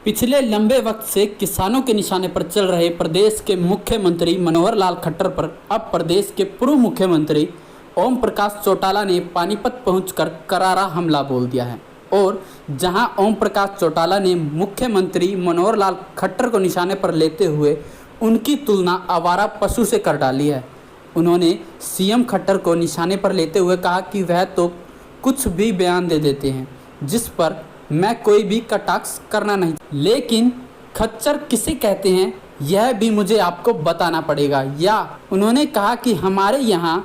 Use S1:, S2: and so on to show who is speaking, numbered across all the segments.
S1: पिछले लंबे वक्त से किसानों के निशाने पर चल रहे प्रदेश के मुख्यमंत्री मनोहर लाल खट्टर पर अब प्रदेश के पूर्व मुख्यमंत्री ओम प्रकाश चौटाला ने पानीपत पहुंचकर करारा हमला बोल दिया है। और जहां ओम प्रकाश चौटाला ने मुख्यमंत्री मनोहर लाल खट्टर को निशाने पर लेते हुए उनकी तुलना आवारा पशु से कर डाली है। उन्होंने सीएम खट्टर को निशाने पर लेते हुए कहा कि वह तो कुछ भी बयान दे देते हैं जिस पर मैं कोई भी कटाक्ष करना नहीं, लेकिन खच्चर किसे कहते हैं यह भी मुझे आपको बताना पड़ेगा। या उन्होंने कहा कि हमारे यहाँ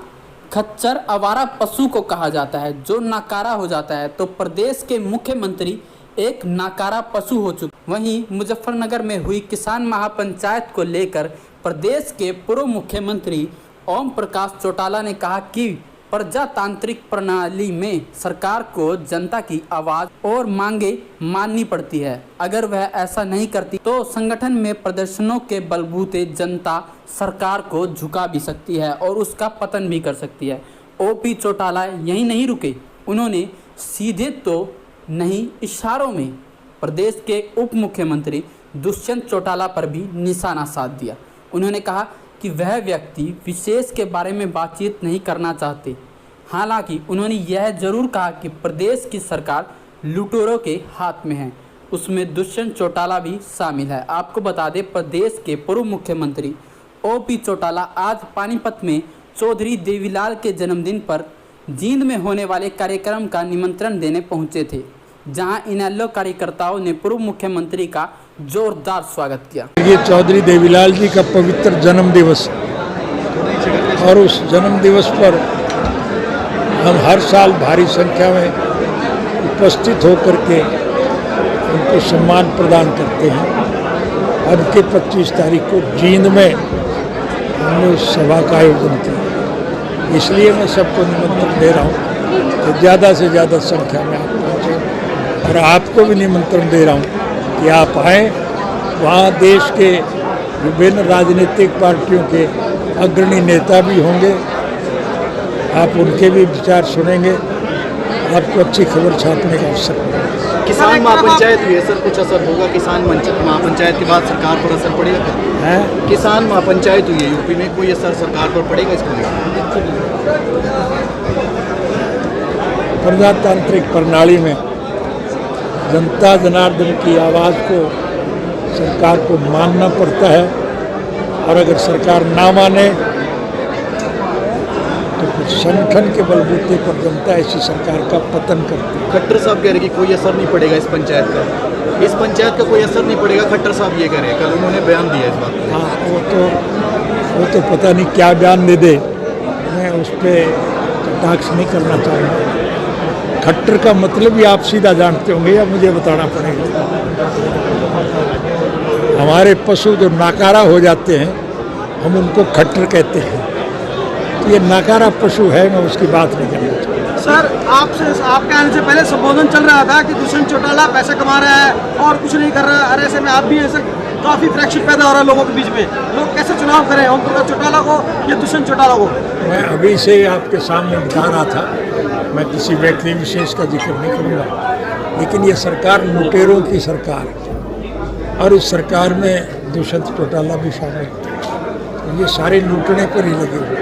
S1: खच्चर आवारा पशु को कहा जाता है जो नाकारा हो जाता है। तो प्रदेश के मुख्यमंत्री एक नाकारा पशु हो चुके। वहीं मुजफ्फरनगर में हुई किसान महापंचायत को लेकर प्रदेश के पूर्व मुख्यमंत्री ओम प्रकाश चौटाला ने कहा कि प्रजातांत्रिक प्रणाली में सरकार को जनता की आवाज़ और मांगे माननी पड़ती है। अगर वह ऐसा नहीं करती तो संगठन में प्रदर्शनों के बलबूते जनता सरकार को झुका भी सकती है और उसका पतन भी कर सकती है। ओपी चौटाला यहीं नहीं रुके, उन्होंने सीधे तो नहीं इशारों में प्रदेश के उप मुख्यमंत्री दुष्यंत चौटाला पर भी निशाना साध दिया। उन्होंने कहा कि वह व्यक्ति विशेष के बारे में बातचीत नहीं करना चाहते। हालांकि उन्होंने यह जरूर कहा कि प्रदेश की सरकार लुटेरों के हाथ में है, उसमें दुष्यंत चौटाला भी शामिल है। आपको बता दें, प्रदेश के पूर्व मुख्यमंत्री ओपी चौटाला आज पानीपत में चौधरी देवीलाल के जन्मदिन पर जींद में होने वाले कार्यक्रम का निमंत्रण देने पहुंचे थे, जहां इनेलो कार्यकर्ताओं ने पूर्व मुख्यमंत्री का जोरदार स्वागत किया।
S2: ये चौधरी देवीलाल जी का पवित्र जन्म दिवस और उस जन्म दिवस पर हम हर साल भारी संख्या में उपस्थित होकर के उनको सम्मान प्रदान करते हैं। अब के 25 तारीख को जींद में हमने उस सभा का आयोजन किया, इसलिए मैं सबको निमंत्रण दे रहा हूँ कि ज़्यादा से ज़्यादा संख्या में आप पहुँचें और आपको भी निमंत्रण दे रहा हूँ कि आप आएँ। वहाँ देश के विभिन्न राजनीतिक पार्टियों के अग्रणी नेता भी होंगे, आप उनके भी विचार सुनेंगे, आपको अच्छी खबर छापने का अवसर मिलेगा।
S3: किसान महापंचायत हुई है सर, कुछ असर होगा? किसान महापंचायत के बाद सरकार पर असर पड़ेगा?
S2: है
S3: किसान महापंचायत हुई है यूपी में, कोई असर सरकार पर पड़ेगा इसको लेकर?
S2: प्रजातांत्रिक प्रणाली में जनता जनार्दन की आवाज़ को सरकार को मानना पड़ता है और अगर सरकार ना माने तो कुछ संगठन के बलबूते पर जनता ऐसी सरकार का पतन करती है।
S3: खट्टर साहब कह रहे कि कोई असर नहीं पड़ेगा इस पंचायत का, इस पंचायत का कोई असर नहीं पड़ेगा, खट्टर साहब ये कह रहे हैं। कल उन्होंने बयान दिया इस बात पर।
S2: हाँ, वो तो पता नहीं क्या बयान दे दे, मैं उस पर कटाक्ष नहीं करना चाहूँगा। खट्टर का मतलब भी आप सीधा जानते होंगे या मुझे बताना पड़ेगा? हमारे पशु जो नाकारा हो जाते हैं हम उनको खट्टर कहते हैं, तो ये नाकारा पशु है, मैं उसकी बात नहीं करना चाहता।
S4: सर, आपके आने से पहले संबोधन चल रहा था कि दुष्यंत चौटाला पैसा कमा रहा है और कुछ नहीं कर रहा है, और ऐसे में आप भी ऐसा काफ़ी फ्रैक्शन पैदा हो रहा है लोगों के बीच में। लोग कैसे चुनाव करें, ओम प्रकाश चौटाला को या दुष्यंत चौटाला को?
S2: मैं अभी से आपके सामने बता रहा था, मैं किसी व्यक्ति विशेष का जिक्र नहीं करूँगा, लेकिन ये सरकार लुटेरों की सरकार है और इस सरकार में दुष्यंत चौटाला भी शामिल है, तो ये सारे लूटने पर ही लगे हुए।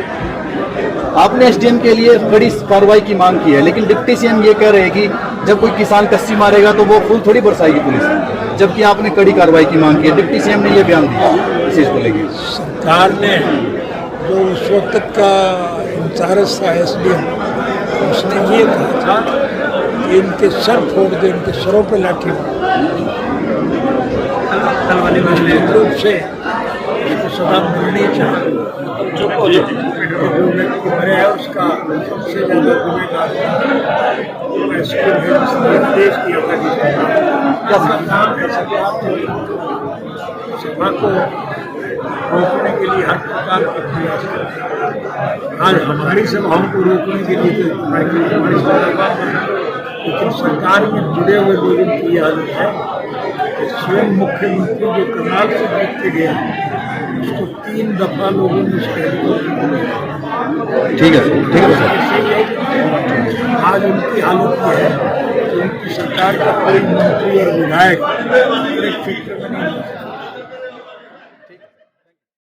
S3: आपने एसडीएम के लिए कड़ी कार्रवाई की मांग की है, लेकिन डिप्टी सीएम ये कह रहे हैं कि जब कोई किसान कस्सी मारेगा तो वो फूल थोड़ी बरसाएगी पुलिस, जबकि आपने कड़ी कार्रवाई की मांग की है। डिप्टी सीएम ने ये बयान दिया इस चीज़ को लेकर।
S2: सरकार ने जो उस वक्त का इंचार्ज था एसडीएम, उसने ये कहा था कि इनके सर फोड़ दे, इनके सरों पे लाठी रूप से सदा मिलनी चाहिए। जो व्यक्ति मरे है उसका सबसे ज़्यादा गुनेगार देश की सभा को रोकने के लिए हर प्रकार के प्रयास करते। आज हमारी सभाओं को रोकने के लिए हमारी सरकार, लेकिन सरकार में जुड़े हुए लोगों की यह हालत है कि स्वयं मुख्यमंत्री जो करनाल से जीत के गया उसको 3 दफा लोगों ने
S3: ठीक है सर।
S2: आज उनकी हालत ये है कि की सरकार का कोई मंत्री और विधायक पूरे क्षेत्र में नहीं।